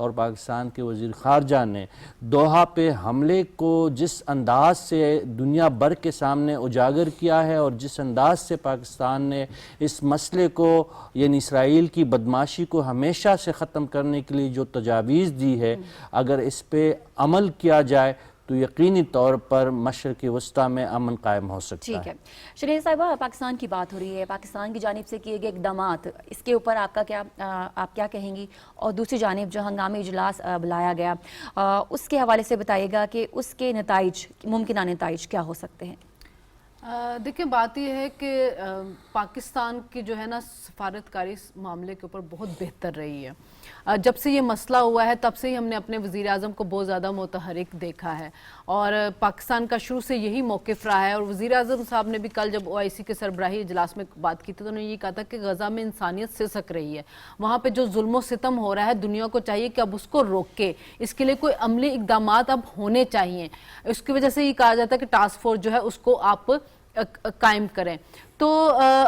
اور پاکستان کے وزیر خارجہ نے دوحہ پہ حملے کو جس انداز سے دنیا بھر کے سامنے اجاگر کیا ہے اور جس انداز سے پاکستان نے اس مسئلے کو یعنی اسرائیل کی بدماشی کو ہمیشہ سے ختم کرنے کے لیے جو تجاویز دی ہے، اگر اس پہ عمل کیا جائے تو یقینی طور پر مشرق وسطیٰ میں امن قائم ہو سکتا ہے۔ ٹھیک ہے شرین صاحبہ، پاکستان کی بات ہو رہی ہے، پاکستان کی جانب سے کیے گئے اقدامات، اس کے اوپر آپ کیا کہیں گی؟ اور دوسری جانب جو ہنگامی اجلاس بلایا گیا اس کے حوالے سے بتائیے گا کہ اس کے نتائج، ممکنہ نتائج کیا ہو سکتے ہیں؟ دیکھیں بات یہ ہے کہ پاکستان کی جو ہے نا سفارتکاری اس معاملے کے اوپر بہت بہتر رہی ہے۔ جب سے یہ مسئلہ ہوا ہے تب سے ہی ہم نے اپنے وزیر اعظم کو بہت زیادہ متحرک دیکھا ہے، اور پاکستان کا شروع سے یہی موقف رہا ہے۔ اور وزیر اعظم صاحب نے بھی کل جب OIC کے سربراہی اجلاس میں بات کی تھی تو انہوں نے یہ کہا تھا کہ غزہ میں انسانیت سسک رہی ہے، وہاں پہ جو ظلم و ستم ہو رہا ہے دنیا کو چاہیے کہ اب اس کو روکے، اس کے لیے کوئی عملی اقدامات اب ہونے چاہیے۔ اس کی وجہ سے یہ کہا جاتا ہے کہ ٹاسک فورس جو ہے اس کو آپ قائم کریں۔ تو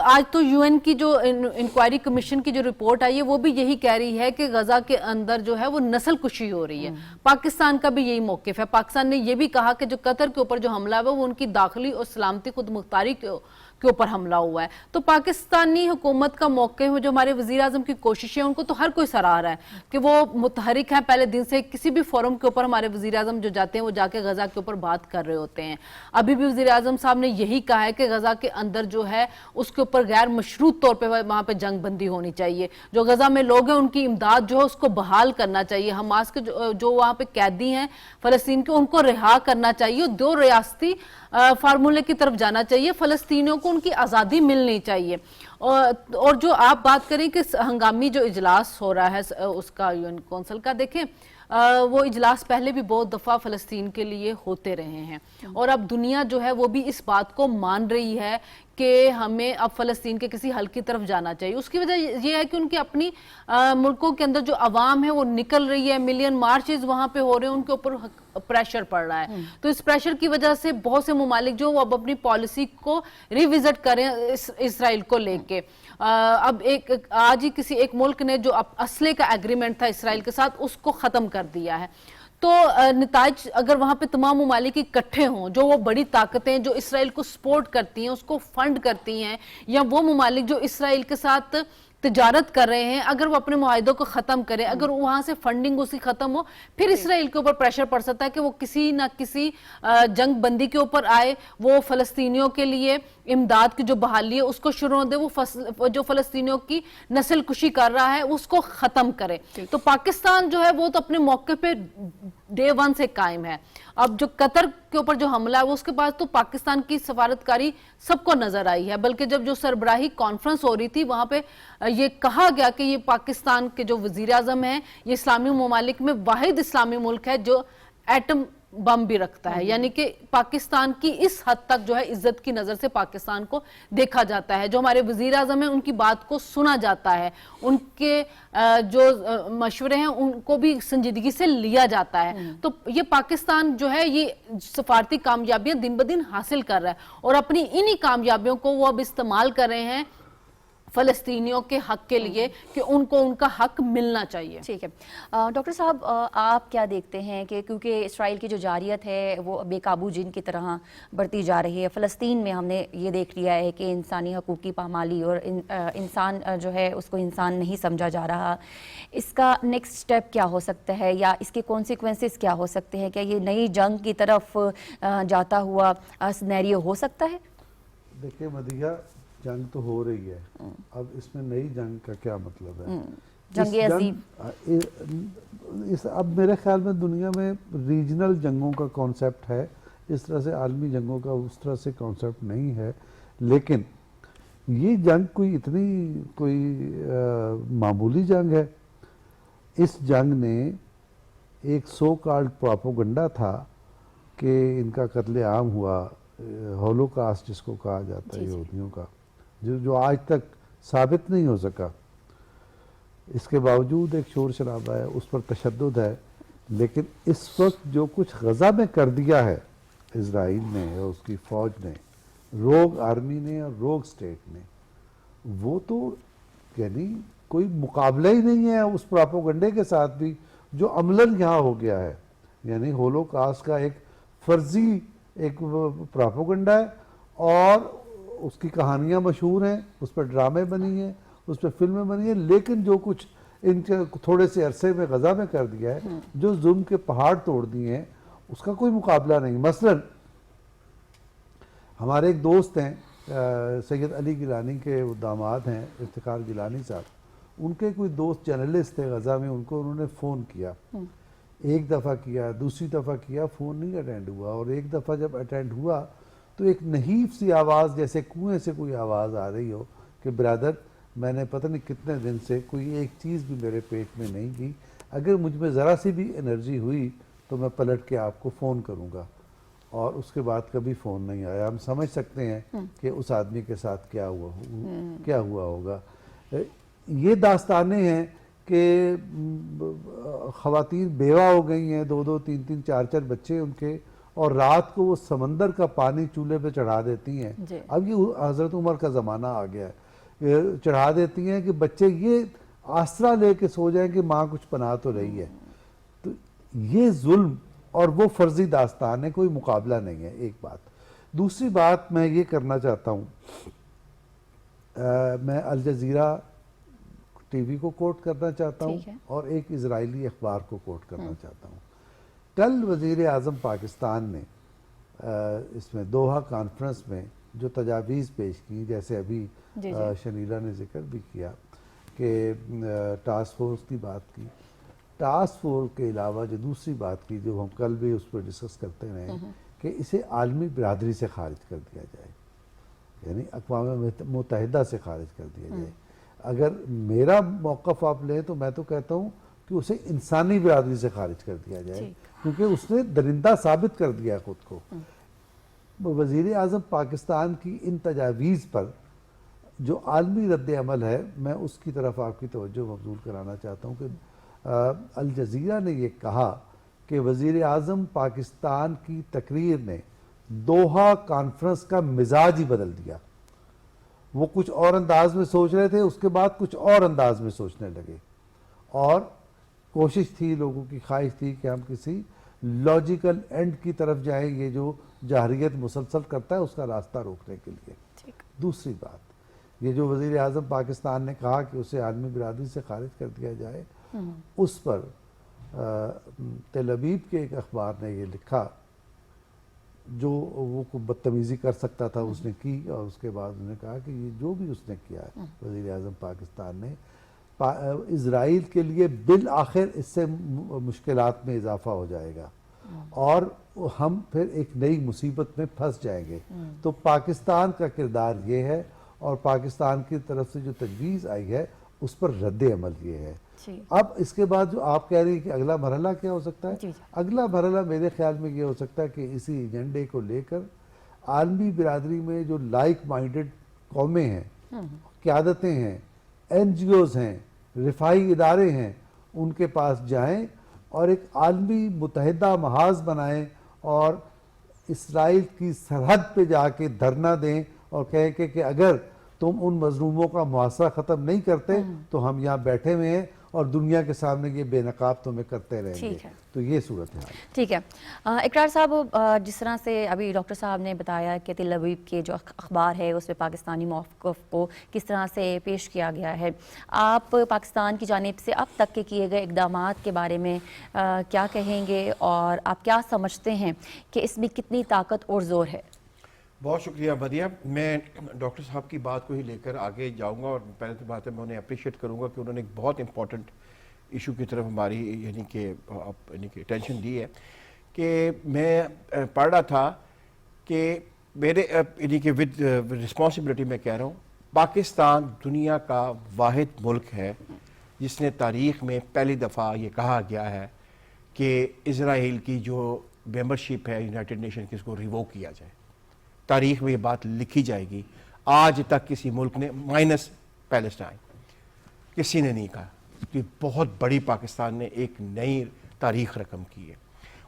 آج تو UN کی جو انکوائری کمیشن کی جو رپورٹ آئی ہے وہ بھی یہی کہہ رہی ہے کہ غزہ کے اندر جو ہے وہ نسل کشی ہو رہی ہے۔ پاکستان کا بھی یہی موقف ہے۔ پاکستان نے یہ بھی کہا کہ جو قطر کے اوپر جو حملہ ہے وہ ان کی داخلی اور سلامتی خود مختاری کے اوپر حملہ ہوا ہے۔ تو پاکستانی حکومت کا موقف جو ہمارے وزیر اعظم کی کوششیں ان کو تو ہر کوئی سراہ رہا ہے کہ وہ متحرک ہیں، پہلے دن سے کسی بھی فورم کے اوپر ہمارے وزیر اعظم جو جاتے ہیں وہ جا کے غزہ کے اوپر بات کر رہے ہوتے ہیں۔ ابھی بھی وزیر اعظم صاحب نے یہی کہا ہے کہ غزہ کے اندر جو ہے اس کے اوپر غیر مشروط طور پہ وہاں پہ جنگ بندی ہونی چاہیے، جو غزہ میں لوگ ہیں ان کی امداد جو ہے اس کو بحال کرنا چاہیے، حماس کے جو وہاں پہ قیدی ہیں فلسطین کے ان کو رہا کرنا چاہیے، دو ریاستی فارمولے کی طرف جانا چاہیے، فلسطینیوں کو ان کی آزادی ملنی چاہیے۔ اور جو آپ بات کریں کہ ہنگامی جو اجلاس ہو رہا ہے اس کا UN کونسل کا، دیکھیں وہ اجلاس پہلے بھی بہت دفعہ فلسطین کے لیے ہوتے رہے ہیں، اور اب دنیا جو ہے وہ بھی اس بات کو مان رہی ہے کہ ہمیں اب فلسطین کے کسی حل کی طرف جانا چاہیے۔ اس کی وجہ یہ ہے کہ ان کی اپنی ملکوں کے اندر جو عوام ہے وہ نکل رہی ہے، ملین مارچز وہاں پہ ہو رہے ہیں، ان کے اوپر پریشر پڑ رہا ہے۔ تو اس پریشر کی وجہ سے بہت سے ممالک جو اب اپنی پالیسی کو ریوزٹ کریں اسرائیل کو لے کے۔ اب آج ہی کسی ایک ملک نے جو اسلحے کا ایگریمنٹ تھا اسرائیل کے ساتھ اس کو ختم کر دیا ہے۔ تو نتائج اگر وہاں پہ تمام ممالک اکٹھے ہوں، جو وہ بڑی طاقتیں جو اسرائیل کو سپورٹ کرتی ہیں، اس کو فنڈ کرتی ہیں، یا وہ ممالک جو اسرائیل کے ساتھ تجارت کر رہے ہیں، اگر وہ اپنے معاہدوں کو ختم کریں، اگر وہاں سے فنڈنگ اسی ختم ہو، پھر اسرائیل کے اوپر پریشر پڑ سکتا ہے کہ وہ کسی نہ کسی جنگ بندی کے اوپر آئے، وہ فلسطینیوں کے لیے امداد کی جو بحالی ہے اس کو شروع دے، وہ جو فلسطینیوں کی نسل کشی کر رہا ہے اس کو ختم کرے۔ تو پاکستان جو ہے وہ تو اپنے موقع پہ ڈے ون سے قائم ہے۔ اب جو قطر کے اوپر جو حملہ ہے وہ اس کے بعد تو پاکستان کی سفارتکاری سب کو نظر آئی ہے، بلکہ جب جو سربراہی کانفرنس ہو رہی تھی وہاں پہ یہ کہا گیا کہ یہ پاکستان کے جو وزیر اعظم ہیں یہ اسلامی ممالک میں واحد اسلامی ملک ہے جو ایٹم بم بھی رکھتا ہے، یعنی کہ پاکستان کی اس حد تک جو ہے عزت کی نظر سے پاکستان کو دیکھا جاتا ہے۔ جو ہمارے وزیر اعظم ہیں ان کی بات کو سنا جاتا ہے، ان کے جو مشورے ہیں ان کو بھی سنجیدگی سے لیا جاتا ہے۔ تو یہ پاکستان جو ہے یہ سفارتی کامیابیاں دن بدن حاصل کر رہا ہے، اور اپنی انہی کامیابیوں کو وہ اب استعمال کر رہے ہیں فلسطینیوں کے حق کے لیے کہ ان کو ان کا حق ملنا چاہیے۔ ٹھیک ہے ڈاکٹر صاحب، آپ کیا دیکھتے ہیں کہ کیونکہ اسرائیل کی جو جارحیت ہے وہ بے قابو جن کی طرح بڑھتی جا رہی ہے، فلسطین میں ہم نے یہ دیکھ لیا ہے کہ انسانی حقوق کی پامالی اور انسان جو ہے اس کو انسان نہیں سمجھا جا رہا، اس کا نیکسٹ سٹیپ کیا ہو سکتا ہے یا اس کے کانسیکوینسز کیا ہو سکتے ہیں؟ کیا یہ نئی جنگ کی طرف جاتا ہوا سینیریو ہو سکتا ہے؟ دیکھیں مدیحہ، جنگ تو ہو رہی ہے، اب اس میں نئی جنگ کا کیا مطلب ہے؟ جنگ عظیم اب میرے خیال میں دنیا میں ریجنل جنگوں کا کانسیپٹ ہے، اس طرح سے عالمی جنگوں کا اس طرح سے کانسیپٹ نہیں ہے، لیکن یہ جنگ کوئی معمولی جنگ ہے۔ اس جنگ نے ایک سو کالڈ پروپیگنڈا تھا کہ ان کا قتل عام ہوا، ہولوکاسٹ جس کو کہا جاتا ہے یہودیوں کا، جو آج تک ثابت نہیں ہو سکا، اس کے باوجود ایک شور شرابہ ہے، اس پر تشدد ہے۔ لیکن اس وقت جو کچھ غزہ میں کر دیا ہے اسرائیل نے اور اس کی فوج نے، روگ آرمی نے اور روگ سٹیٹ نے، وہ تو یعنی کوئی مقابلہ ہی نہیں ہے اس پروپیگنڈے کے ساتھ بھی جو عملاً یہاں ہو گیا ہے. یعنی ہولوکاسٹ کا ایک فرضی ایک پراپوگنڈا ہے اور اس کی کہانیاں مشہور ہیں, اس پر ڈرامے بنی ہیں, اس پہ فلمیں بنی ہیں, لیکن جو کچھ ان کے تھوڑے سے عرصے میں غزہ میں کر دیا ہے, جو ظلم کے پہاڑ توڑ دیے ہیں, اس کا کوئی مقابلہ نہیں. مثلاً ہمارے ایک دوست ہیں سید علی گیلانی کے داماد ہیں افتخار گیلانی صاحب, ان کے کوئی دوست جرنلسٹ تھے غزہ میں, ان کو انہوں نے فون کیا, ایک دفعہ کیا, دوسری دفعہ کیا, فون نہیں اٹینڈ ہوا, اور ایک دفعہ جب اٹینڈ ہوا تو ایک نحیف سی آواز جیسے کنویں سے کوئی آواز آ رہی ہو کہ برادر میں نے پتہ نہیں کتنے دن سے کوئی ایک چیز بھی میرے پیٹ میں نہیں گئی, اگر مجھ میں ذرا سی بھی انرجی ہوئی تو میں پلٹ کے آپ کو فون کروں گا. اور اس کے بعد کبھی فون نہیں آیا. ہم سمجھ سکتے ہیں کہ اس آدمی کے ساتھ کیا ہوا ہوگا. یہ داستانیں ہیں کہ خواتین بیوہ ہو گئی ہیں, 2 3 4 بچے ان کے, اور رات کو وہ سمندر کا پانی چولہے پہ چڑھا دیتی ہیں. اب یہ حضرت عمر کا زمانہ آ گیا ہے, چڑھا دیتی ہیں کہ بچے یہ آسرا لے کے سو جائیں کہ ماں کچھ بنا تو رہی ہے. تو یہ ظلم اور وہ فرضی داستان ہے, کوئی مقابلہ نہیں ہے. ایک بات. دوسری بات میں یہ کرنا چاہتا ہوں, میں الجزیرہ ٹی وی کو کوٹ کرنا چاہتا ہوں اور ایک اسرائیلی اخبار کو کوٹ کرنا چاہتا ہوں. کل وزیر اعظم پاکستان نے اس میں دوحہ کانفرنس میں جو تجاویز پیش کی, جیسے ابھی شنیلا نے ذکر بھی کیا کہ ٹاسک فورس کی بات کی, ٹاسک فورس کے علاوہ جو دوسری بات کی جو ہم کل بھی اس پر ڈسکس کرتے رہے کہ اسے عالمی برادری سے خارج کر دیا جائے, یعنی اقوام متحدہ سے خارج کر دیا جائے. اگر میرا موقف آپ لیں تو میں تو کہتا ہوں کہ اسے انسانی برادری سے خارج کر دیا جائے, کیونکہ اس نے درندہ ثابت کر دیا خود کو. وزیر اعظم پاکستان کی ان تجاویز پر جو عالمی رد عمل ہے, میں اس کی طرف آپ کی توجہ مبذول کرانا چاہتا ہوں کہ الجزیرہ نے یہ کہا کہ وزیر اعظم پاکستان کی تقریر نے دوحہ کانفرنس کا مزاج ہی بدل دیا. وہ کچھ اور انداز میں سوچ رہے تھے, اس کے بعد کچھ اور انداز میں سوچنے لگے, اور کوشش تھی, لوگوں کی خواہش تھی کہ ہم کسی لاجیکل اینڈ کی طرف جائیں, یہ جو جاہریت مسلسل کرتا ہے اس کا راستہ روکنے کے لیے. دوسری بات, یہ جو وزیر اعظم پاکستان نے کہا کہ اسے عالمی برادری سے خارج کر دیا جائے, اس پر تل ابیب کے ایک اخبار نے یہ لکھا, جو وہ بدتمیزی کر سکتا تھا اس نے کی, اور اس کے بعد انہوں نے کہا کہ یہ جو بھی اس نے کیا ہے وزیر اعظم پاکستان نے, اسرائیل کے لیے بالآخر اس سے مشکلات میں اضافہ ہو جائے گا اور ہم پھر ایک نئی مصیبت میں پھنس جائیں گے. تو پاکستان کا کردار یہ ہے, اور پاکستان کی طرف سے جو تجویز آئی ہے اس پر رد عمل یہ ہے. اب اس کے بعد جو آپ کہہ رہی ہیں کہ اگلا مرحلہ کیا ہو سکتا ہے, اگلا مرحلہ میرے خیال میں یہ ہو سکتا ہے کہ اسی ایجنڈے کو لے کر عالمی برادری میں جو لائک مائنڈڈ قومیں ہیں, قیادتیں ہیں, این جی اوز ہیں, رفاہی ادارے ہیں, ان کے پاس جائیں اور ایک عالمی متحدہ محاذ بنائیں اور اسرائیل کی سرحد پہ جا کے دھرنا دیں اور کہیں کہ اگر تم ان مظلوموں کا محاصرہ ختم نہیں کرتے تو ہم یہاں بیٹھے ہوئے ہیں اور دنیا کے سامنے یہ بے نقاب تمہیں کرتے رہیں گے. تو یہ صورتحال. ٹھیک ہے. اقرار صاحب, جس طرح سے ابھی ڈاکٹر صاحب نے بتایا کہ تل ابیب کے جو اخبار ہے اس میں پاکستانی موقف کو کس طرح سے پیش کیا گیا ہے, آپ پاکستان کی جانب سے اب تک کے کیے گئے اقدامات کے بارے میں کیا کہیں گے, اور آپ کیا سمجھتے ہیں کہ اس میں کتنی طاقت اور زور ہے؟ بہت شکریہ مدیہ. میں ڈاکٹر صاحب کی بات کو ہی لے کر آگے جاؤں گا, اور پہلے تو بات ہے میں انہیں اپریشیٹ کروں گا کہ انہوں نے ایک بہت امپورٹنٹ ایشو کی طرف ہماری یعنی کہ اٹینشن دی ہے. کہ میں پڑھ رہا تھا کہ میرے یعنی کہ ود رسپانسبلٹی میں کہہ رہا ہوں, پاکستان دنیا کا واحد ملک ہے جس نے تاریخ میں پہلی دفعہ یہ کہا گیا ہے کہ اسرائیل کی جو ممبرشپ ہے یونائٹڈ نیشن کی, اس کو ریووک کیا جائے. تاریخ میں یہ بات لکھی جائے گی. آج تک کسی ملک نے مائنس پیلسٹائن کسی نے نہیں کہا. کہ بہت بڑی پاکستان نے ایک نئی تاریخ رقم کی ہے.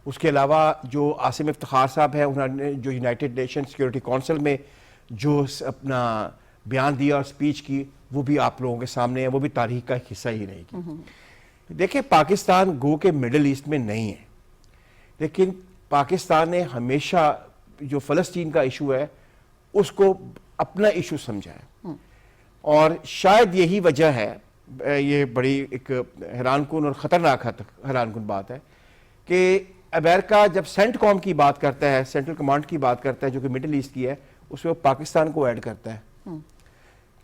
اس کے علاوہ جو عاصم افتخار صاحب ہیں, انہوں نے جو یونائٹڈ نیشن سیکیورٹی کونسل میں جو اپنا بیان دیا اور سپیچ کی, وہ بھی آپ لوگوں کے سامنے ہے, وہ بھی تاریخ کا ایک حصہ ہی رہے گی. دیکھیں پاکستان گو کے مڈل ایسٹ میں نہیں ہے، لیکن پاکستان نے ہمیشہ جو فلسطین کا ایشو ہے اس کو اپنا ایشو سمجھا ہے، اور شاید یہی وجہ ہے، یہ بڑی ایک حیران کن اور خطرناک حیران کن بات ہے کہ امریکہ جب سینٹ کام کی بات کرتا ہے، سینٹرل کمانڈ کی بات کرتا ہے جو کہ مڈل ایسٹ کی ہے، اس میں وہ پاکستان کو ایڈ کرتا ہے،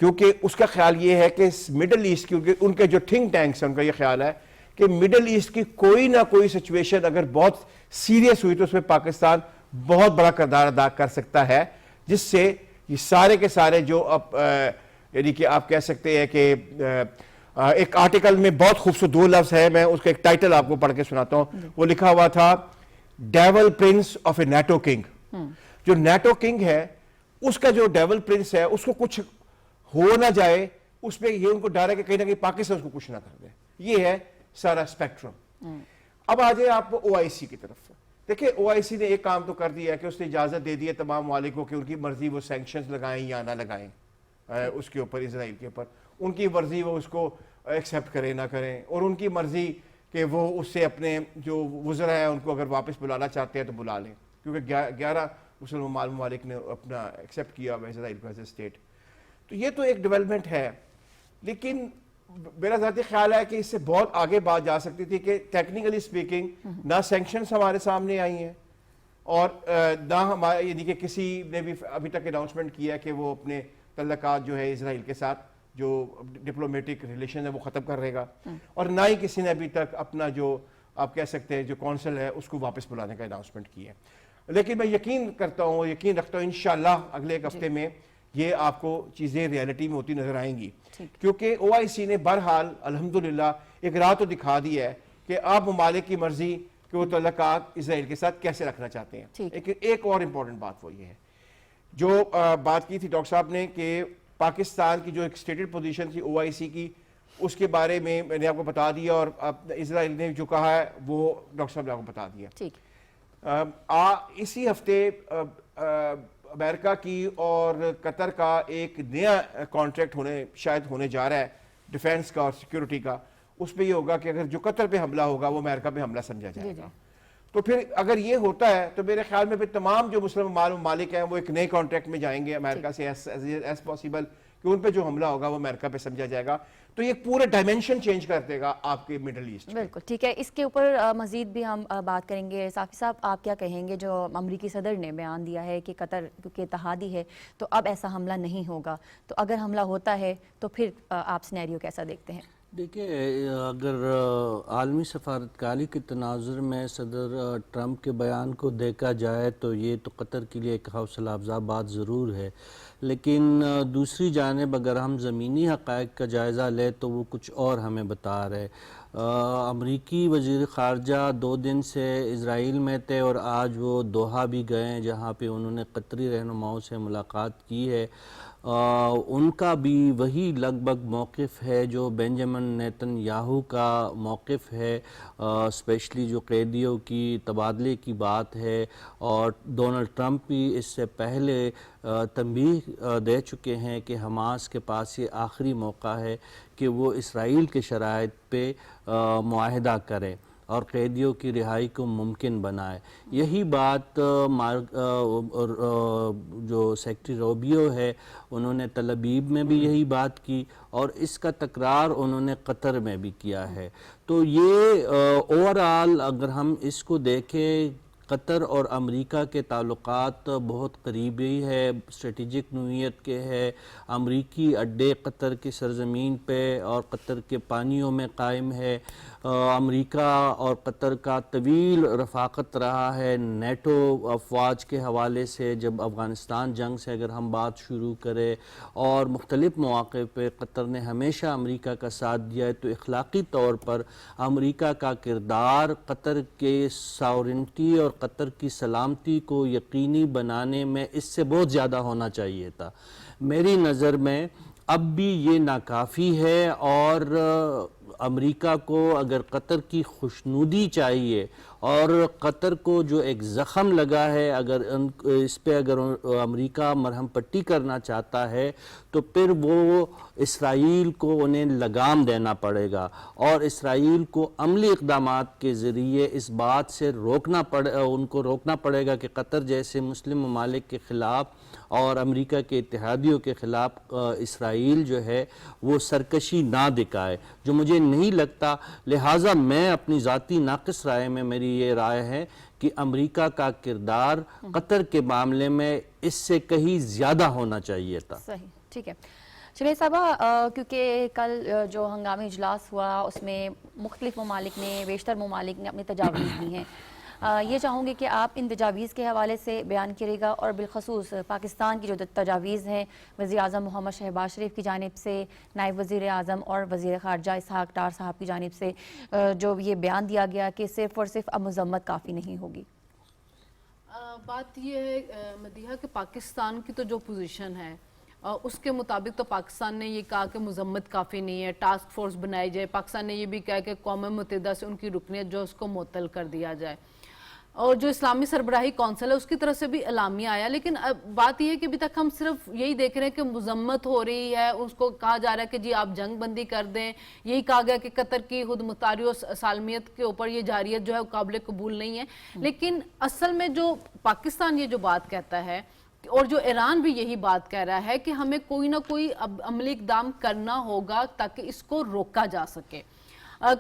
کیونکہ اس کا خیال یہ ہے کہ مڈل ایسٹ کی ان کے جو تھنک ٹینکس ہیں ان کا یہ خیال ہے کہ مڈل ایسٹ کی کوئی نہ کوئی سچویشن اگر بہت سیریس ہوئی تو اس میں پاکستان بہت بڑا کردار ادا کر سکتا ہے، جس سے یہ سارے کے سارے جو یعنی کہ آپ کہہ سکتے ہیں کہ ایک آرٹیکل میں بہت خوبصورت 2 لفظ ہے، میں اس کا ایک ٹائٹل آپ کو پڑھ کے سناتا ہوں، وہ لکھا ہوا تھا devil prince of a native king. جو نیٹو کنگ ہے اس کا جو ڈیول پرنس ہے اس کو کچھ ہو نہ جائے، اس میں یہ ان کو ڈر ہے کہ کہیں نہ کہیں پاکستان اس کو کچھ نہ کر دے، یہ ہے سارا اسپیکٹرم۔ اب آ جائے آپ او آئی سی کی طرف، دیکھیں او آئی سی نے ایک کام تو کر دیا ہے کہ اس نے اجازت دے دی ہے تمام ممالک کو کہ ان کی مرضی وہ سینکشنز لگائیں یا نہ لگائیں اس کے اوپر، اسرائیل کے اوپر، ان کی مرضی وہ اس کو ایکسیپٹ کریں نہ کریں، اور ان کی مرضی کہ وہ اس سے اپنے جو وزراء ہیں ان کو اگر واپس بلانا چاہتے ہیں تو بلا لیں، کیونکہ 11 مسلم ممالک نے اپنا ایکسیپٹ کیا ہوا اسرائیل کو ایز اے اسٹیٹ۔ تو یہ تو ایک ڈیولپمنٹ ہے، لیکن میرا ذاتی خیال ہے کہ اس سے بہت آگے بات جا سکتی تھی کہ ٹیکنیکلی سپیکنگ نہ سینکشنز ہمارے سامنے آئی ہیں، اور نہ ہمارے یعنی کہ کسی نے بھی ابھی تک اناؤنسمنٹ کیا کہ وہ اپنے تعلقات جو ہے اسرائیل کے ساتھ جو ڈپلومیٹک ریلیشن ہے وہ ختم کر رہے گا، اور نہ ہی کسی نے ابھی تک اپنا جو آپ کہہ سکتے ہیں جو کونسل ہے اس کو واپس بلانے کا اناؤنسمنٹ کیا ہے۔ لیکن میں یقین کرتا ہوں، یقین رکھتا ہوں انشاءاللہ اگلے ایک ہفتے میں یہ آپ کو چیزیں ریالٹی میں ہوتی نظر آئیں گی، کیونکہ او آئی سی نے بہرحال الحمدللہ ایک راہ تو دکھا دی ہے کہ آپ ممالک کی مرضی کہ وہ تعلقات اسرائیل کے ساتھ کیسے رکھنا چاہتے ہیں۔ ایک اور امپورٹنٹ بات وہ یہ ہے جو بات کی تھی ڈاکٹر صاحب نے کہ پاکستان کی جو ایک اسٹیٹڈ پوزیشن تھی او آئی سی کی، اس کے بارے میں میں نے آپ کو بتا دیا، اور اسرائیل نے جو کہا ہے وہ ڈاکٹر صاحب نے آپ کو بتا دیا۔ اسی ہفتے امریکہ کی اور قطر کا ایک نیا کانٹریکٹ شاید ہونے جا رہا ہے ڈیفینس کا اور سیکیورٹی کا، اس پہ یہ ہوگا کہ اگر جو قطر پہ حملہ ہوگا وہ امریکہ پہ حملہ سمجھا جائے گا۔ تو پھر اگر یہ ہوتا ہے تو میرے خیال میں پھر تمام جو مسلم ممالک ہیں وہ ایک نئے کانٹریکٹ میں جائیں گے امریکہ سے ایز پاسبل کہ ان پہ جو حملہ ہوگا وہ امریکہ پہ سمجھا جائے گا، تو یہ پورا ڈائمینشن چینج کر دے گا آپ کے مڈل ایسٹ۔ بالکل ٹھیک ہے، اس کے اوپر مزید بھی ہم بات کریں گے۔ صافی صاحب آپ کیا کہیں گے جو امریکی صدر نے بیان دیا ہے کہ قطر کیونکہ اتحادی ہے تو اب ایسا حملہ نہیں ہوگا، تو اگر حملہ ہوتا ہے تو پھر آپ سینیریو کیسا دیکھتے ہیں؟ دیکھیں اگر عالمی سفارتکاری کے تناظر میں صدر ٹرمپ کے بیان کو دیکھا جائے تو یہ تو قطر کے لیے ایک حوصلہ افزا بات ضرور ہے، لیکن دوسری جانب اگر ہم زمینی حقائق کا جائزہ لیں تو وہ کچھ اور ہمیں بتا رہے۔ امریکی وزیر خارجہ 2 دن سے اسرائیل میں تھے اور آج وہ دوحہ بھی گئے ہیں جہاں پہ انہوں نے قطری رہنماؤں سے ملاقات کی ہے۔ ان کا بھی وہی لگ بھگ موقف ہے جو بنجمن نیتن یاہو کا موقف ہے، اسپیشلی جو قیدیوں کی تبادلے کی بات ہے، اور ڈونلڈ ٹرمپ بھی اس سے پہلے تنبیہ دے چکے ہیں کہ حماس کے پاس یہ آخری موقع ہے کہ وہ اسرائیل کے شرائط پہ معاہدہ کرے اور قیدیوں کی رہائی کو ممکن بنائے۔ یہی بات جو سیکٹری روبیو ہے انہوں نے تل ابیب میں بھی یہی بات کی، اور اس کا تکرار انہوں نے قطر میں بھی کیا ہے۔ تو یہ اوورآل اگر ہم اس کو دیکھیں، قطر اور امریکہ کے تعلقات بہت قریبی ہے، اسٹریٹجک نوعیت کے ہے۔ امریکی اڈے قطر کی سرزمین پہ اور قطر کے پانیوں میں قائم ہے۔ امریکہ اور قطر کا طویل رفاقت رہا ہے نیٹو افواج کے حوالے سے، جب افغانستان جنگ سے اگر ہم بات شروع کریں، اور مختلف مواقع پہ قطر نے ہمیشہ امریکہ کا ساتھ دیا ہے۔ تو اخلاقی طور پر امریکہ کا کردار قطر کے ساورنٹی اور قطر کی سلامتی کو یقینی بنانے میں اس سے بہت زیادہ ہونا چاہیے تھا۔ میری نظر میں اب بھی یہ ناکافی ہے، اور امریکہ کو اگر قطر کی خوشنودی چاہیے اور قطر کو جو ایک زخم لگا ہے اگر اس پہ اگر امریکہ مرہم پٹی کرنا چاہتا ہے تو پھر وہ اسرائیل کو انہیں لگام دینا پڑے گا اور اسرائیل کو عملی اقدامات کے ذریعے اس بات سے ان کو روکنا پڑے گا کہ قطر جیسے مسلم ممالک کے خلاف اور امریکہ کے اتحادیوں کے خلاف اسرائیل جو ہے وہ سرکشی نہ دکھائے، جو مجھے نہیں لگتا. لہٰذا میں اپنی ذاتی ناقص رائے میں میری یہ رائے ہے کہ امریکہ کا کردار قطر کے معاملے میں اس سے کہیں زیادہ ہونا چاہیے تھا. صحیح، ٹھیک ہے. چلیے صاحبہ، کیونکہ کل جو ہنگامی اجلاس ہوا اس میں مختلف ممالک نے، بیشتر ممالک نے اپنی تجاویز دی ہیں. یہ چاہوں گی کہ آپ ان تجاویز کے حوالے سے بیان کریے گا اور بالخصوص پاکستان کی جو تجاویز ہیں وزیر اعظم محمد شہباز شریف کی جانب سے، نائب وزیر اعظم اور وزیر خارجہ اسحاق ڈار صاحب کی جانب سے جو یہ بیان دیا گیا کہ صرف اور صرف اب مذمت کافی نہیں ہوگی. بات یہ ہے مدیحہ کہ پاکستان کی تو جو پوزیشن ہے اس کے مطابق تو پاکستان نے یہ کہا کہ مذمت کافی نہیں ہے، ٹاسک فورس بنائی جائے. پاکستان نے یہ بھی کہا کہ اقوام متحدہ سے ان کی رکنیت جو اس کو معطل کر دیا جائے. اور جو اسلامی سربراہی کونسل ہے اس کی طرف سے بھی اعلامیہ آیا. لیکن بات یہ ہے کہ ابھی تک ہم صرف یہی دیکھ رہے ہیں کہ مذمت ہو رہی ہے، اس کو کہا جا رہا ہے کہ جی آپ جنگ بندی کر دیں. یہی کہا گیا کہ قطر کی خود مختاری و سالمیت کے اوپر یہ جارحیت جو ہے قابل قبول نہیں ہے. لیکن اصل میں جو پاکستان یہ جو بات کہتا ہے اور جو ایران بھی یہی بات کہہ رہا ہے کہ ہمیں کوئی نہ کوئی عملی اقدام کرنا ہوگا تاکہ اس کو روکا جا سکے.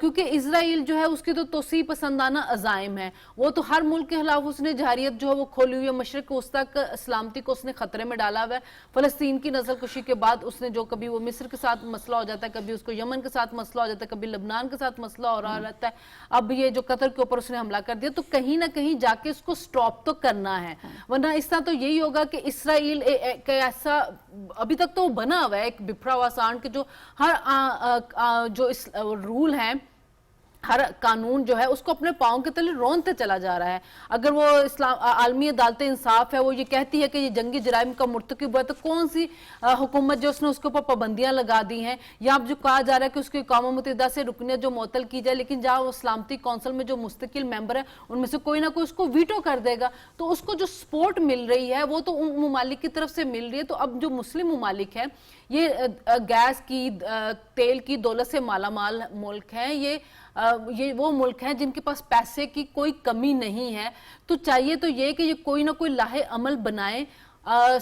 کیونکہ اسرائیل جو ہے اس کی تو توسیع پسندانہ عزائم ہے، وہ تو ہر ملک کے خلاف اس نے جارحیت جو ہے وہ کھولی ہوئی ہے. مشرق وسطیٰ سلامتی کو اس نے خطرے میں ڈالا ہوا ہے. فلسطین کی نسل کشی کے بعد اس نے جو کبھی وہ مصر کے ساتھ مسئلہ ہو جاتا ہے، کبھی اس کو یمن کے ساتھ مسئلہ ہو جاتا ہے، کبھی لبنان کے ساتھ مسئلہ ہو رہا رہتا ہے. اب یہ جو قطر کے اوپر اس نے حملہ کر دیا تو کہیں نہ کہیں جا کے اس کو سٹاپ تو کرنا ہے، ورنہ اس طرح تو یہی ہوگا کہ اسرائیل ایسا ابھی تک تو بنا ہوا ہے ایک بپھرا ہوا سانڈ کہ جو ہر جو رول ہے، ہر قانون جو ہے اس کو اپنے پاؤں کے تلے رونتے چلا جا رہا ہے. اگر وہ عالمی عدالت انصاف ہے وہ یہ کہتی ہے کہ یہ جنگی جرائم کا مرتکب ہوا ہے تو کون سی حکومت جو اس نے اس کے اوپر پابندیاں لگا دی ہیں، یا اب جو کہا جا رہا ہے کہ اس کی اقوام متحدہ سے رکنیت جو معطل کی جائے، لیکن جہاں وہ سلامتی کونسل میں جو مستقل ممبر ہے ان میں سے کوئی نہ کوئی اس کو ویٹو کر دے گا تو اس کو جو سپورٹ مل رہی ہے وہ تو ان ممالک کی طرف سے مل رہی ہے. تو اب جو مسلم ممالک ہیں یہ گیس کی، تیل کی دولت سے مالا مال ملک ہیں، یہ وہ ملک ہیں جن کے پاس پیسے کی کوئی کمی نہیں ہے. تو چاہیے تو یہ کہ یہ کوئی نہ کوئی لاہے عمل بنائیں.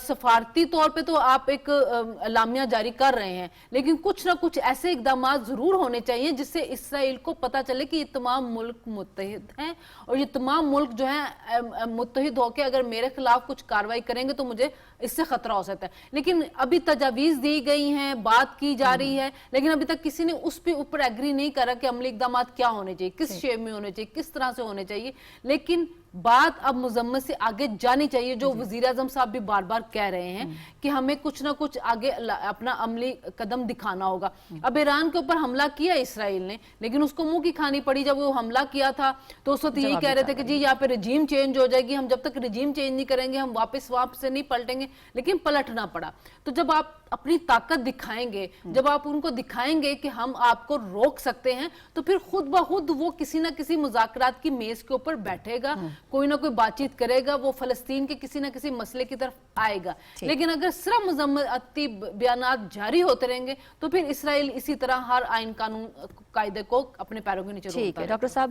سفارتی طور پہ تو آپ ایک اعلامیہ جاری کر رہے ہیں، لیکن کچھ نہ کچھ ایسے اقدامات ضرور ہونے چاہیے جس سے اسرائیل کو پتہ چلے کہ یہ تمام ملک متحد ہیں اور یہ تمام ملک جو ہیں متحد ہو کے اگر میرے خلاف کچھ کارروائی کریں گے تو مجھے اس سے خطرہ ہو سکتا ہے. لیکن ابھی تجاویز دی گئی ہیں، بات کی جا رہی ہے، لیکن ابھی تک کسی نے اس پہ اوپر ایگری نہیں کرا کہ عملی اقدامات کیا ہونے چاہیے، کس شیپ میں ہونے چاہیے، کس طرح سے ہونے چاہیے. لیکن بات اب مذمت سے آگے جانی چاہیے، جو وزیر اعظم صاحب بھی بار بار کہہ رہے ہیں کہ ہمیں کچھ نہ کچھ آگے اپنا عملی قدم دکھانا ہوگا. اب ایران کے اوپر حملہ کیا اسرائیل نے، لیکن اس کو منہ کی کھانی پڑی. جب وہ حملہ کیا تھا تو اس وقت یہی کہہ رہے تھے کہ جی یہاں پہ رجیم چینج ہو جائے گی، ہم جب تک رجیم چینج نہیں کریں گے ہم واپس سے نہیں پلٹیں گے. لیکن پلٹنا پڑا. تو جب آپ اپنی طاقت دکھائیں گے، جب آپ ان کو دکھائیں گے کہ ہم آپ کو روک سکتے ہیں، تو پھر خود بخود وہ کسی نہ کسی مذاکرات کی میز کے اوپر بیٹھے گا، کوئی نہ کوئی بات چیت کرے گا، وہ فلسطین کے کسی نہ کسی مسئلے کی طرف آئے گا. لیکن اگر صرف مذمتی بیانات جاری ہوتے رہیں گے تو پھر اسرائیل اسی طرح ہر آئین قانون قاعدے کو اپنے پیروں کے نیچے روکتا ہے. ٹھیک ہے ڈاکٹر صاحب،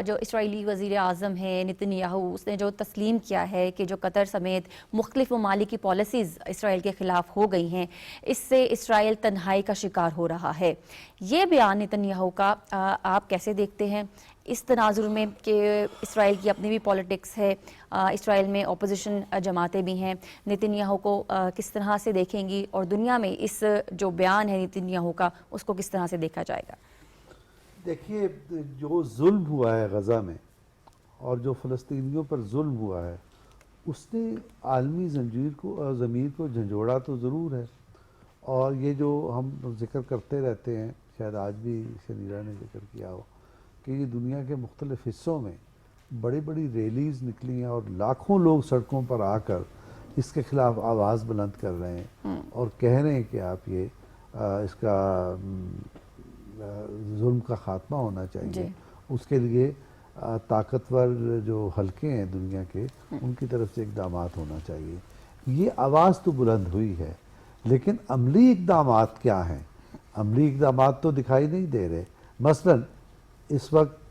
جو اسرائیلی وزیر اعظم ہے نتن یاہو، اس نے جو تسلیم کیا ہے کہ جو قطر سمیت مختلف ممالک کی پالیسیز اسرائیل کے خلاف ہو گئی ہیں، اس سے اسرائیل تنہائی کا شکار ہو رہا ہے. یہ بیان نتن یاہو کا آپ کیسے دیکھتے ہیں اس تناظر میں کہ اسرائیل کی اپنی بھی پولیٹکس ہے، اسرائیل میں اپوزیشن جماعتیں بھی ہیں، نتن یاہو کو کس طرح سے دیکھیں گی اور دنیا میں اس جو بیان ہے نتن یاہو کا اس کو کس طرح سے دیکھا جائے گا؟ دیکھیے، جو ظلم ہوا ہے غزہ میں اور جو فلسطینیوں پر ظلم ہوا ہے اس نے عالمی ضمیر کو جھنجھوڑا تو ضرور ہے. اور یہ جو ہم ذکر کرتے رہتے ہیں، شاید آج بھی شنیرا نے ذکر کیا ہو کہ یہ دنیا کے مختلف حصوں میں بڑی بڑی ریلیز نکلی ہیں اور لاکھوں لوگ سڑکوں پر آ کر اس کے خلاف آواز بلند کر رہے ہیں اور کہہ رہے ہیں کہ آپ یہ اس کا ظلم کا خاتمہ ہونا چاہیے، جی۔ اس کے لیے طاقتور جو حلقے ہیں دنیا کے ان کی طرف سے اقدامات ہونا چاہیے۔ یہ آواز تو بلند ہوئی ہے، لیکن عملی اقدامات کیا ہیں؟ عملی اقدامات تو دکھائی نہیں دے رہے۔ مثلا اس وقت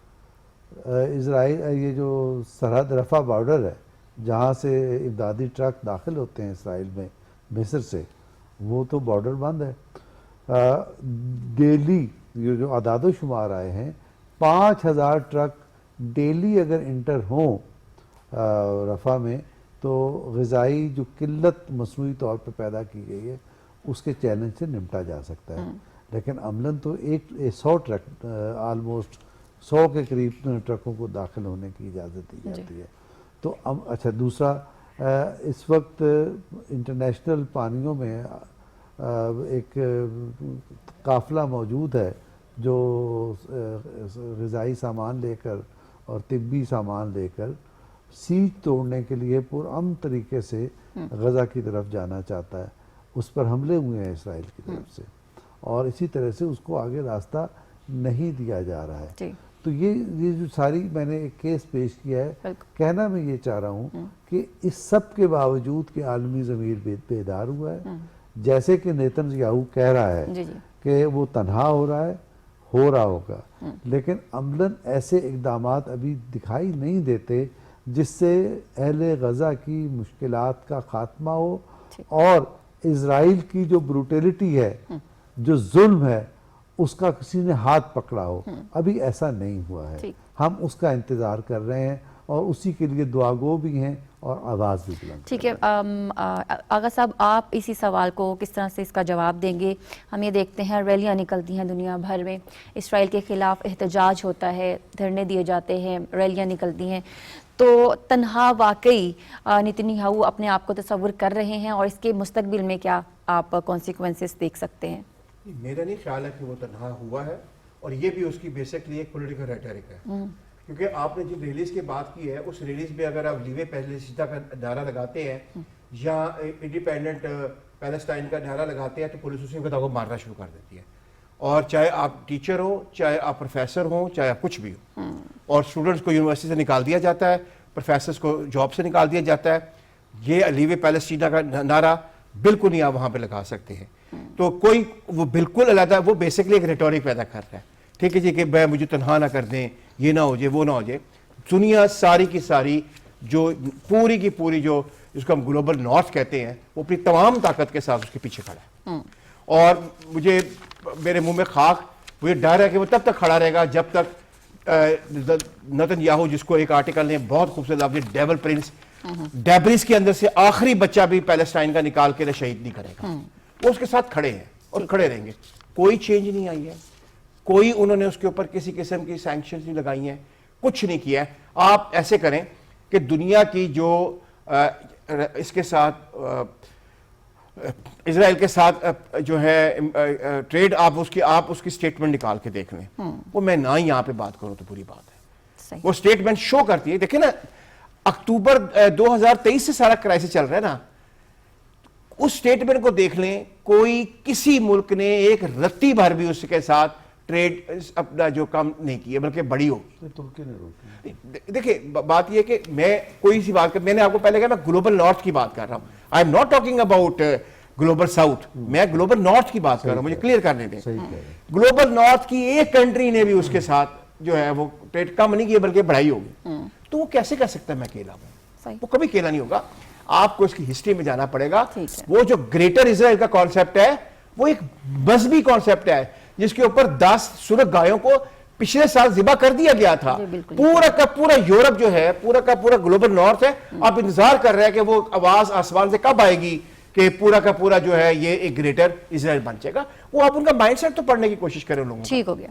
اسرائیل یہ جو سرحد رفح بارڈر ہے جہاں سے امدادی ٹرک داخل ہوتے ہیں اسرائیل میں مصر سے، وہ تو بارڈر بند ہے۔ ڈیلی یہ جو اعداد و شمار آئے ہیں 5000 ٹرک ڈیلی اگر انٹر ہوں رفح میں تو غذائی جو قلت مصنوعی طور پہ پیدا کی گئی ہے اس کے چیلنج سے نمٹا جا سکتا ہے۔ لیکن عملاً تو 100 ٹرک آلموسٹ 100 کے قریب ٹرکوں کو داخل ہونے کی اجازت دی جاتی ہے۔ تو اچھا دوسرا اس وقت انٹرنیشنل پانیوں میں ایک قافلہ موجود ہے جو غذائی سامان لے کر اور طبی سامان لے کر سیج توڑنے کے لیے پرامن طریقے سے غزہ کی طرف جانا چاہتا ہے۔ اس پر حملے ہوئے ہیں اسرائیل کی طرف سے، اور اسی طرح سے اس کو آگے راستہ نہیں دیا جا رہا ہے۔ تو یہ جو ساری میں نے ایک کیس پیش کیا ہے، کہنا میں یہ چاہ رہا ہوں کہ اس سب کے باوجود کہ عالمی ضمیر بیدار ہوا ہے، جیسے کہ نیتن یاہو کہہ رہا ہے کہ وہ تنہا ہو رہا ہے، ہو رہا ہوگا، لیکن عملاً ایسے اقدامات ابھی دکھائی نہیں دیتے جس سے اہل غزہ کی مشکلات کا خاتمہ ہو، اور اسرائیل کی جو بروٹیلٹی ہے، جو ظلم ہے، اس کا کسی نے ہاتھ پکڑا ہو۔ ابھی ایسا نہیں ہوا ہے، ہم اس کا انتظار کر رہے ہیں اور اسی کے لیے دعاگو بھی ہیں اور آواز بھی بلند۔ ٹھیک ہے آغا صاحب، آپ اسی سوال کو کس طرح سے اس کا جواب دیں گے؟ ہم یہ دیکھتے ہیں ریلیاں نکلتی ہیں دنیا بھر میں، اسرائیل کے خلاف احتجاج ہوتا ہے، دھرنے دیے جاتے ہیں، ریلیاں نکلتی ہیں، تو تنہا واقعی نیتن یاہو اپنے آپ کو تصور کر رہے ہیں، اور اس کے مستقبل میں کیا آپ کانسیکوینسز دیکھ سکتے ہیں؟ میرا نہیں خیال ہے کہ وہ تنہا ہوا ہے، اور یہ بھی اس کی بیسکلی ایک پولیٹیکل ریٹرک ہے، کیونکہ آپ نے جب ریلیز کی بات کی ہے اس ریلیز میں اگر آپ لیوے پیلسٹائن کا نعرہ لگاتے ہیں یا انڈیپینڈنٹ پیلسٹائن کا نعرہ لگاتے ہیں تو پولیس اسی وقت آپ کو مارنا شروع کر دیتی ہے، اور چاہے آپ ٹیچر ہو، چاہے آپ پروفیسر ہوں، چاہے آپ کچھ بھی ہو، اور اسٹوڈنٹس کو یونیورسٹی سے نکال دیا جاتا ہے، پروفیسرز کو جاب سے نکال دیا جاتا ہے۔ یہ لیوے پیلسٹائن کا نعرہ بالکل نہیں آپ وہاں پہ لگا سکتے ہیں۔ تو کوئی وہ بالکل علیحدہ، وہ بیسکلی ایک ریٹورک پیدا کر رہا ہے، ٹھیک ہے جی، کہ میں مجھے تنہا نہ کر دیں، یہ نہ ہو جائے، وہ نہ ہو جائے۔ دنیا ساری کی ساری جو پوری کی پوری جو جس کو ہم گلوبل نارتھ کہتے ہیں، وہ اپنی تمام طاقت کے ساتھ اس کے پیچھے کھڑا ہے، اور مجھے میرے منہ میں خاک، مجھے ڈر ہے کہ وہ تب تک کھڑا رہے گا جب تک نیتن یاہو، جس کو ایک آرٹیکل نے بہت خوبصورت لفظ ڈیول پرنس، ڈیبریس کے اندر سے آخری بچہ بھی پیلسٹائن کا نکال کے شہید نہیں کرے گا، وہ اس کے ساتھ کھڑے ہیں اور کھڑے رہیں گے۔ کوئی چینج نہیں آئی ہے، کوئی انہوں نے اس کے اوپر کسی قسم کی سینکشنز نہیں لگائی ہیں، کچھ نہیں کیا ہے۔ آپ ایسے کریں کہ دنیا کی جو اس کے ساتھ اسرائیل کے ساتھ جو ہے ٹریڈ، آپ اس کی سٹیٹمنٹ نکال کے دیکھ لیں، وہ میں نہ ہی یہاں پہ بات کروں تو پوری بات ہے، وہ سٹیٹمنٹ شو کرتی ہے۔ دیکھیں نا، اکتوبر 2023 سے سارا کرائسس چل رہا ہے نا، اس سٹیٹمنٹ کو دیکھ لیں، کوئی کسی ملک نے ایک رتی بھر بھی اس کے ساتھ ٹریڈ اپنا جو کام نہیں کیا، بلکہ بڑی ہوگی۔ ترکی نے روکی۔ دیکھیں بات یہ کہ میں کوئی سی بات میں نے آپ کو پہلے کہا، میں گلوبل نارتھ کی بات کر رہا ہوں، I am not talking about global south, میں گلوبل نارتھ کی بات کر رہا ہوں، مجھے کلیئر کرنے دیں۔ گلوبل نارتھ کی ایک کنٹری نے بھی اس کے ساتھ جو ہے وہ ٹریڈ کم نہیں کیا بلکہ بڑھائی ہوگی، تو وہ کیسے کہہ سکتا ہے میں اکیلا ہوں؟ وہ کبھی اکیلا نہیں ہوگا، آپ کو اس کی ہسٹری میں جانا پڑے گا۔ وہ جو گریٹر اسرائیل کا کانسیپٹ ہے وہ ایک مذہبی کانسیپٹ ہے جس کے اوپر 10 سرخ گایوں کو پچھلے سال ذبح کر دیا گیا تھا۔ پورا کا پورا یورپ جو ہے، پورا کا پورا گلوبل نارتھ ہے، آپ انتظار کر رہے ہیں کہ وہ آواز آسمان سے کب آئے گی کہ پورا کا پورا جو ہے یہ ایک گریٹر اسرائیل بن جائے گا۔ وہ آپ ان کا مائنڈ سیٹ تو پڑھنے کی کوشش کریں لوگوں کو۔ ٹھیک ہو گیا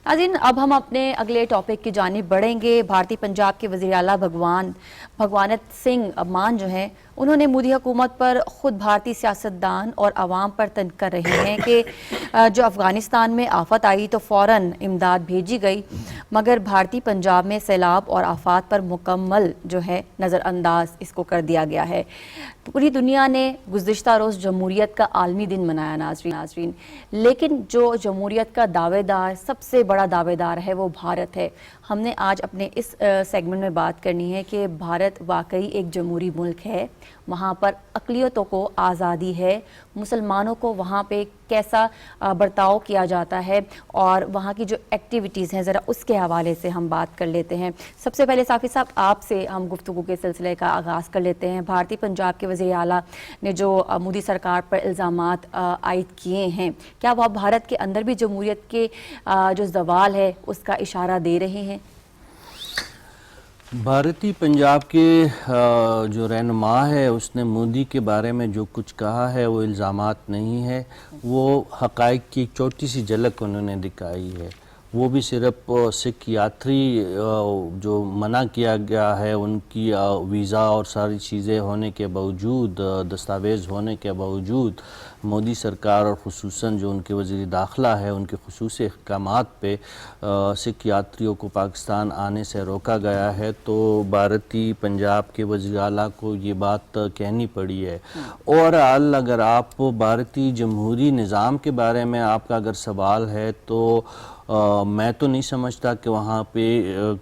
ناظرین، اب ہم اپنے اگلے ٹاپک کی جانب بڑھیں گے۔ بھارتی پنجاب کے وزیر اعلیٰ بھگوانت سنگھ مان جو ہیں انہوں نے مودی حکومت پر خود بھارتی سیاستدان اور عوام پر تنقید کر رہے ہیں کہ جو افغانستان میں آفت آئی تو فوراً امداد بھیجی گئی، مگر بھارتی پنجاب میں سیلاب اور آفات پر مکمل جو ہے نظر انداز اس کو کر دیا گیا ہے۔ پوری دنیا نے گزشتہ روز جمہوریت کا عالمی دن منایا ناظرین، لیکن جو جمہوریت کا دعوے دار سب سے بڑا دعوے دار ہے وہ بھارت ہے۔ ہم نے آج اپنے اس سیگمنٹ میں بات کرنی ہے کہ بھارت واقعی ایک جمہوری ملک ہے، وہاں پر اقلیتوں کو آزادی ہے، مسلمانوں کو وہاں پہ کیسا برتاؤ کیا جاتا ہے اور وہاں کی جو ایکٹیویٹیز ہیں ذرا اس کے حوالے سے ہم بات کر لیتے ہیں۔ سب سے پہلے صافی صاحب آپ سے ہم گفتگو کے سلسلے کا آغاز کر لیتے ہیں۔ بھارتی پنجاب کے وزیر اعلیٰ نے جو مودی سرکار پر الزامات عائد کیے ہیں، کیا وہ بھارت کے اندر بھی جمہوریت کے جو زوال ہے اس کا اشارہ دے رہے ہیں؟ بھارتی پنجاب کے جو رہنما ہے اس نے مودی کے بارے میں جو کچھ کہا ہے وہ الزامات نہیں ہے، وہ حقائق کی چھوٹی سی جھلک انہوں نے دکھائی ہے۔ وہ بھی صرف سکھ یاتری جو منع کیا گیا ہے ان کی ویزا اور ساری چیزیں ہونے کے باوجود، دستاویز ہونے کے باوجود، مودی سرکار اور خصوصاً جو ان کے وزیر داخلہ ہے ان کے خصوصی احکامات پہ سکھ یاتریوں کو پاکستان آنے سے روکا گیا ہے، تو بھارتی پنجاب کے وزیر اعلیٰ کو یہ بات کہنی پڑی ہے۔ اوورآل اگر آپ بھارتی جمہوری نظام کے بارے میں آپ کا اگر سوال ہے تو میں تو نہیں سمجھتا کہ وہاں پہ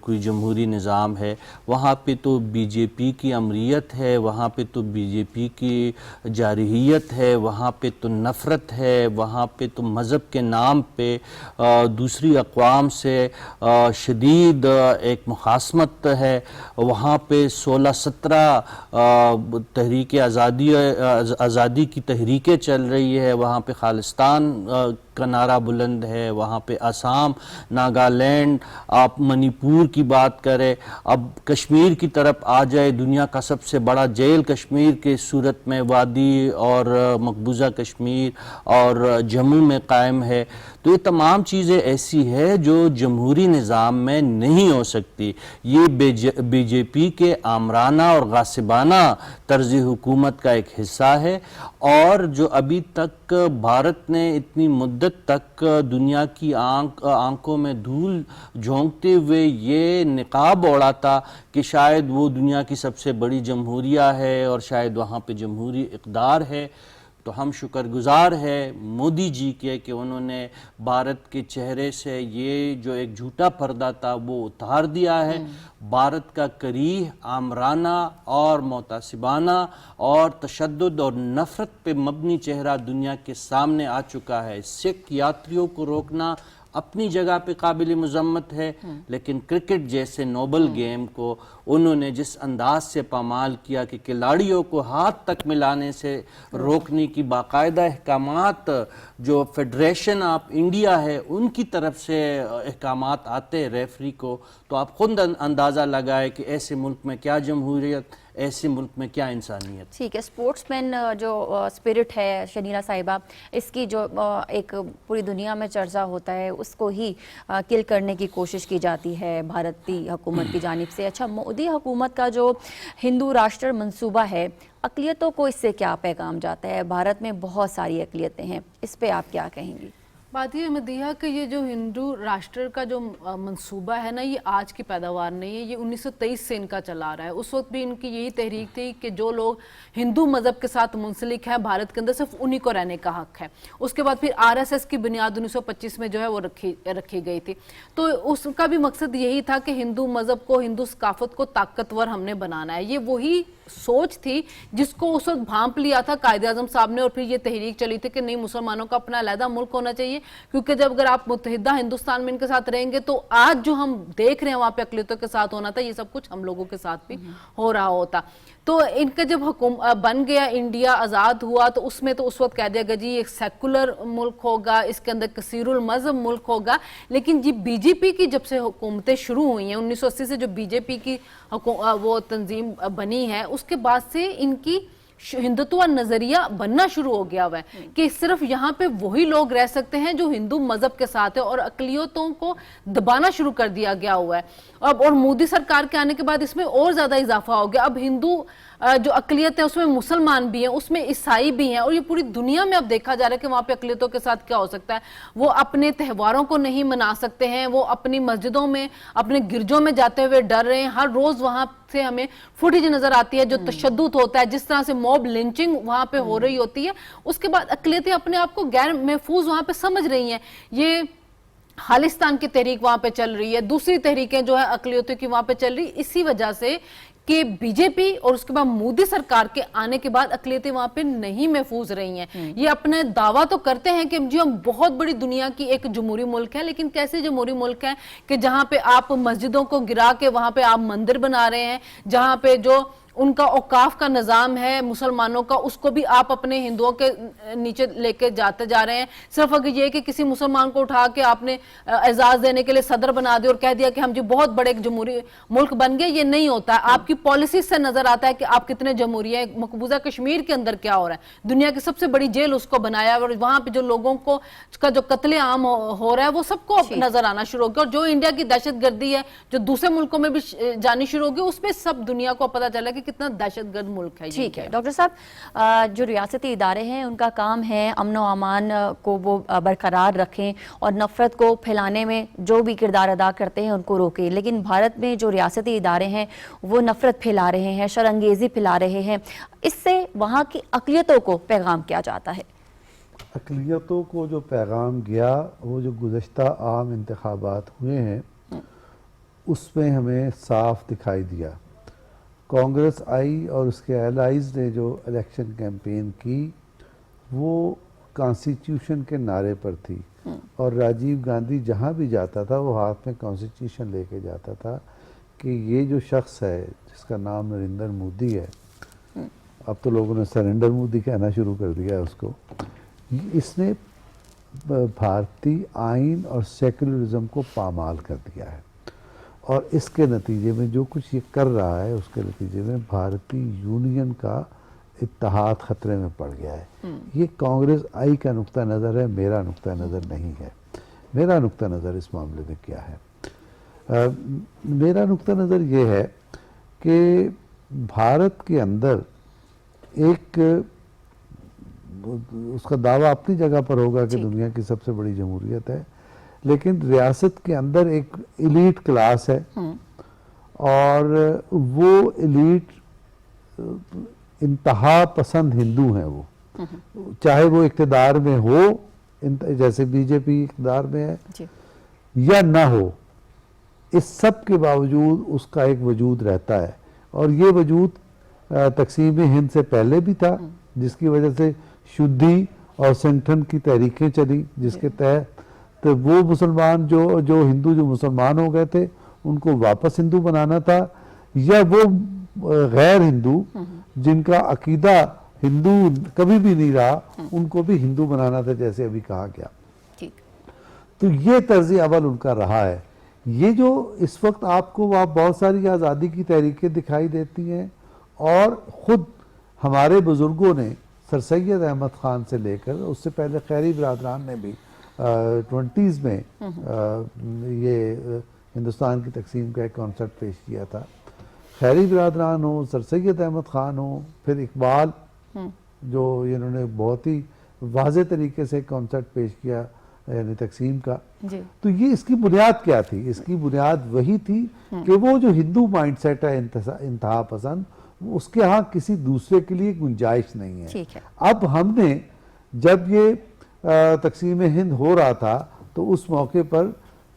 کوئی جمہوری نظام ہے۔ وہاں پہ تو بی جے پی کی امریت ہے، وہاں پہ تو بی جے پی کی جارحیت ہے، وہاں پہ تو نفرت ہے، وہاں پہ تو مذہب کے نام پہ دوسری اقوام سے شدید ایک مخاصمت ہے۔ وہاں پہ 16-17 تحریک آزادی کی تحریکیں چل رہی ہے، وہاں پہ خالصتان کا نعرہ بلند ہے، وہاں پہ آسام، ناگالینڈ، آپ منی پور کی بات کریں، اب کشمیر کی طرف آ جائے، دنیا کا سب سے بڑا جیل کشمیر کے صورت میں وادی اور مقبوضہ کشمیر اور جموں میں قائم ہے۔ تو یہ تمام چیزیں ایسی ہے جو جمہوری نظام میں نہیں ہو سکتی۔ یہ بی جے پی کے آمرانہ اور غاصبانہ طرز حکومت کا ایک حصہ ہے، اور جو ابھی تک بھارت نے اتنی مدت تک دنیا کی آنکھوں میں دھول جھونکتے ہوئے یہ نقاب اوڑا تھا کہ شاید وہ دنیا کی سب سے بڑی جمہوریہ ہے اور شاید وہاں پہ جمہوری اقدار ہے، تو ہم شکر گزار ہے مودی جی کے کہ انہوں نے بھارت کے چہرے سے یہ جو ایک جھوٹا پردہ تھا وہ اتار دیا ہے۔ بھارت کا کریہ، آمرانہ اور معتصبانہ اور تشدد اور نفرت پہ مبنی چہرہ دنیا کے سامنے آ چکا ہے۔ سکھ یاتریوں کو روکنا اپنی جگہ پہ قابل مذمت ہے، لیکن کرکٹ جیسے نوبل گیم کو انہوں نے جس انداز سے پامال کیا کہ کھلاڑیوں کو ہاتھ تک ملانے سے روکنے کی باقاعدہ احکامات جو فیڈریشن آف انڈیا ہے ان کی طرف سے احکامات آتے ریفری کو، تو آپ خود اندازہ لگائے کہ ایسے ملک میں کیا جمہوریت، ایسے ملک میں کیا انسانیت۔ ٹھیک ہے، سپورٹس مین جو اسپرٹ ہے شنیرا صاحبہ، اس کی جو ایک پوری دنیا میں چرچا ہوتا ہے اس کو ہی کل کرنے کی کوشش کی جاتی ہے بھارتی حکومت کی جانب سے۔ اچھا، مودی حکومت کا جو ہندو راشٹر منصوبہ ہے، اقلیتوں کو اس سے کیا پیغام جاتا ہے؟ بھارت میں بہت ساری اقلیتیں ہیں، اس پہ آپ کیا کہیں گی؟ بات یہ مدیحہ کہ یہ جو ہندو راشٹر کا جو منصوبہ ہے نا، یہ آج کی پیداوار نہیں ہے، یہ 1923 سے ان کا چلا رہا ہے۔ اس وقت بھی ان کی یہی تحریک تھی کہ جو لوگ ہندو مذہب کے ساتھ منسلک ہے بھارت کے اندر صرف انہی کو رہنے کا حق ہے۔ اس کے بعد پھر RSS کی بنیاد 1925 میں جو ہے وہ رکھی گئی تھی، تو اس کا بھی مقصد یہی تھا کہ ہندو مذہب کو، ہندو ثقافت کو طاقتور ہم نے بنانا ہے۔ یہ وہی سوچ تھی جس کو اس وقت بھانپ لیا تھا قائد اعظم صاحب نے، اور پھر یہ تحریک چلی تھی کہ نہیں، مسلمانوں کا اپنا علیحدہ ملک ہونا چاہیے، کیونکہ جب اگر آپ متحدہ ہندوستان میں ان کے ساتھ رہیں گے تو آج جو ہم دیکھ رہے ہیں وہاں پہ اقلیتوں کے ساتھ ہونا تھا، یہ سب کچھ ہم لوگوں کے ساتھ بھی ہو رہا ہوتا۔ تو ان کا جب بن گیا، انڈیا آزاد ہوا، تو اس میں تو اس وقت کہہ دیا گیا جی ایک سیکولر ملک ہوگا، اس کے اندر کثیر المذہب ملک ہوگا۔ لیکن جی بی جے پی کی جب سے حکومتیں شروع ہوئی ہیں، 1980 سے جو بی جے پی کی وہ تنظیم بنی ہے، اس کے بعد سے ان کی ہندوتوا نظریہ بننا شروع ہو گیا ہوا ہے کہ صرف یہاں پہ وہی لوگ رہ سکتے ہیں جو ہندو مذہب کے ساتھ ہے، اور اقلیتوں کو دبانا شروع کر دیا گیا ہوا ہے۔ اور مودی سرکار کے آنے کے بعد اس میں اور زیادہ اضافہ ہو گیا۔ اب ہندو جو اقلیت ہے اس میں مسلمان بھی ہیں, اس میں عیسائی بھی ہیں, اور یہ پوری دنیا میں اب دیکھا جا رہا ہے کہ وہاں پہ اقلیتوں کے ساتھ کیا ہو سکتا ہے. وہ اپنے تہواروں کو نہیں منا سکتے ہیں, وہ اپنی مسجدوں میں اپنے گرجوں میں جاتے ہوئے ڈر رہے ہیں. ہر روز وہاں سے ہمیں فوٹیج نظر آتی ہے جو تشدد ہوتا ہے, جس طرح سے موب لنچنگ وہاں پہ ہو رہی ہوتی ہے. اس کے بعد اقلیتیں اپنے آپ کو غیر محفوظ وہاں پہ سمجھ رہی ہیں. یہ خالصتان کی تحریک وہاں پہ چل رہی ہے, دوسری تحریکیں جو ہے اقلیتوں کی وہاں پہ چل رہی, اسی وجہ سے کہ بی جے پی اور اس کے بعد مودی سرکار کے آنے کے بعد اقلیتیں وہاں پہ نہیں محفوظ رہی ہیں. یہ اپنے دعویٰ تو کرتے ہیں کہ جی ہم بہت بڑی دنیا کی ایک جمہوری ملک ہے, لیکن کیسے جمہوری ملک ہے کہ جہاں پہ آپ مسجدوں کو گرا کے وہاں پہ آپ مندر بنا رہے ہیں, جہاں پہ جو ان کا اوقاف کا نظام ہے مسلمانوں کا, اس کو بھی آپ اپنے ہندوؤں کے نیچے لے کے جاتے جا رہے ہیں. صرف اگر یہ کہ کسی مسلمان کو اٹھا کے آپ نے اعزاز دینے کے لیے صدر بنا دیا اور کہہ دیا کہ ہم جی بہت بڑے ایک جمہوری ملک بن گئے, یہ نہیں ہوتا ہے. آپ کی پالیسی سے نظر آتا ہے کہ آپ کتنے جمہوری ہیں. مقبوضہ کشمیر کے اندر کیا ہو رہا ہے, دنیا کی سب سے بڑی جیل اس کو بنایا ہے, اور وہاں پہ جو لوگوں کو کا جو قتل عام ہو رہا ہے وہ سب کو نظر آنا شروع ہو گیا. اور جو انڈیا کی دہشت گردی ہے جو دوسرے ملکوں میں بھی جانی شروع ہو گئی, اس پہ سب دنیا کو پتہ چلا کہ کتنا دہشت گرد ملک ہے. ٹھیک ہے ڈاکٹر صاحب, جو ریاستی ادارے ہیں ان کا کام ہے امن و امان کو وہ برقرار رکھیں اور نفرت کو پھیلانے میں جو بھی کردار ادا کرتے ہیں ان کو روکیں, لیکن بھارت میں جو ریاستی ادارے ہیں وہ نفرت پھیلا رہے ہیں, شرانگیزی پھیلا رہے ہیں. اس سے وہاں کی اقلیتوں کو پیغام کیا جاتا ہے؟ اقلیتوں کو جو پیغام گیا وہ جو گزشتہ عام انتخابات ہوئے ہیں اس میں ہمیں صاف دکھائی دیا. کانگریس آئی اور اس کے الائز نے جو الیکشن کیمپین کی وہ کانسٹیٹیوشن کے نعرے پر تھی, اور راجیو گاندھی جہاں بھی جاتا تھا وہ ہاتھ میں کانسٹیٹیوشن لے کے جاتا تھا کہ یہ جو شخص ہے جس کا نام نریندر مودی ہے, اب تو لوگوں نے سرنڈر مودی کہنا شروع کر دیا اس کو, اس نے بھارتی آئین اور سیکولرزم کو پامال کر دیا ہے. اور اس کے نتیجے میں جو کچھ یہ کر رہا ہے اس کے نتیجے میں بھارتی یونین کا اتحاد خطرے میں پڑ گیا ہے. یہ کانگریس آئی کا نقطہ نظر ہے, میرا نقطہ نظر نہیں ہے. میرا نقطہ نظر اس معاملے میں کیا ہے؟ میرا نقطہ نظر یہ ہے کہ بھارت کے اندر ایک اس کا دعویٰ اپنی جگہ پر ہوگا کہ دنیا کی سب سے بڑی جمہوریت ہے, لیکن ریاست کے اندر ایک ایلیٹ کلاس ہے, اور وہ ایلیٹ انتہا پسند ہندو ہیں. وہ چاہے وہ اقتدار میں ہو جیسے بی جے پی اقتدار میں ہے یا نہ ہو, اس سب کے باوجود اس کا ایک وجود رہتا ہے. اور یہ وجود تقسیم ہند سے پہلے بھی تھا, جس کی وجہ سے شدھی اور سنگٹھن کی تحریکیں چلی, جس کے تحت تو وہ مسلمان جو ہندو جو مسلمان ہو گئے تھے ان کو واپس ہندو بنانا تھا, یا وہ غیر ہندو جن کا عقیدہ ہندو کبھی بھی نہیں رہا ان کو بھی ہندو بنانا تھا, جیسے ابھی کہا گیا. تو یہ طرز عمل ان کا رہا ہے. یہ جو اس وقت آپ کو وہاں بہت ساری آزادی کی تحریکیں دکھائی دیتی ہیں, اور خود ہمارے بزرگوں نے سر سید احمد خان سے لے کر اس سے پہلے خیری برادران نے بھی 20s میں یہ ہندوستان کی تقسیم کا ایک کانسیپٹ پیش کیا تھا. خیری برادران ہو, سر سید احمد خان ہو, پھر اقبال جو انہوں نے بہت ہی واضح طریقے سے کانسیپٹ پیش کیا یعنی تقسیم کا. تو یہ اس کی بنیاد کیا تھی؟ اس کی بنیاد وہی تھی کہ وہ جو ہندو مائنڈ سیٹ ہے انتہا پسند, اس کے ہاں کسی دوسرے کے لیے گنجائش نہیں ہے. اب ہم نے جب یہ تقسیم ہند ہو رہا تھا تو اس موقع پر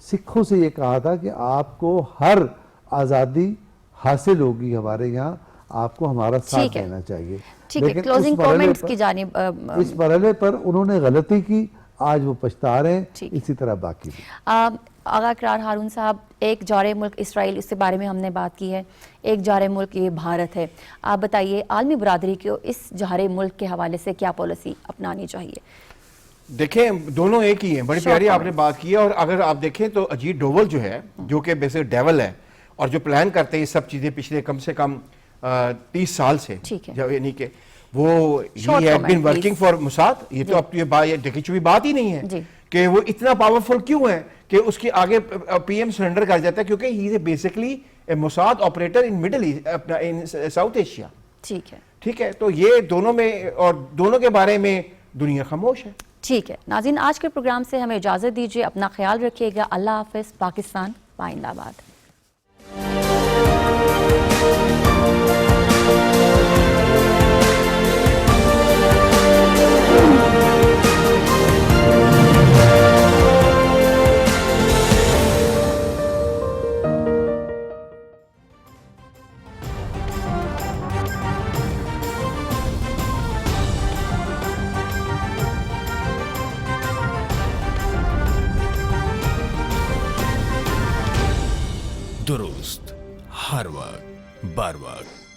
سکھوں سے یہ کہا تھا کہ آپ کو ہر آزادی حاصل ہوگی ہمارے یہاں, آپ کو ہمارا ساتھ دینا چاہیے. لیکن اس مرحلے پر انہوں نے غلطی کی, آج وہ پچھتا رہے ہیں, اسی طرح باقی بھی. آغا اقرار ہارون صاحب, ایک جار ملک اسرائیل, اس کے بارے میں ہم نے بات کی ہے, ایک جار ملک یہ بھارت ہے. آپ بتائیے عالمی برادری کو اس جار ملک کے حوالے سے کیا پالیسی اپنانی چاہیے؟ دیکھیں دونوں ایک ہی ہیں, بڑی پیاری آپ نے بات کی ہے. اور اگر آپ دیکھیں تو اجیت ڈوول جو ہے, جو کہ بیسک ڈیول ہے اور جو پلان کرتے ہیں یہ سب چیزیں پچھلے کم سے کم 30 سال سے, یعنی کہ وہ he had been working for Mossad. یہ تو اب یہ دیکھی چوئی بات ہی نہیں ہے کہ وہ اتنا پاورفل کیوں ہے کہ اس کی آگے پی ایم سرنڈر کر جاتا ہے, کیونکہ he is basically a Mossad operator in Middle East, in South Asia. ٹھیک ہے. ٹھیک ہے, تو یہ دونوں میں اور دونوں کے بارے میں دنیا خاموش ہے. ٹھیک ہے ناظرین, آج کے پروگرام سے ہمیں اجازت دیجیے. اپنا خیال رکھیے گا. اللہ حافظ. پاکستان پائندہ آباد. درست ہر وقت بر وقت.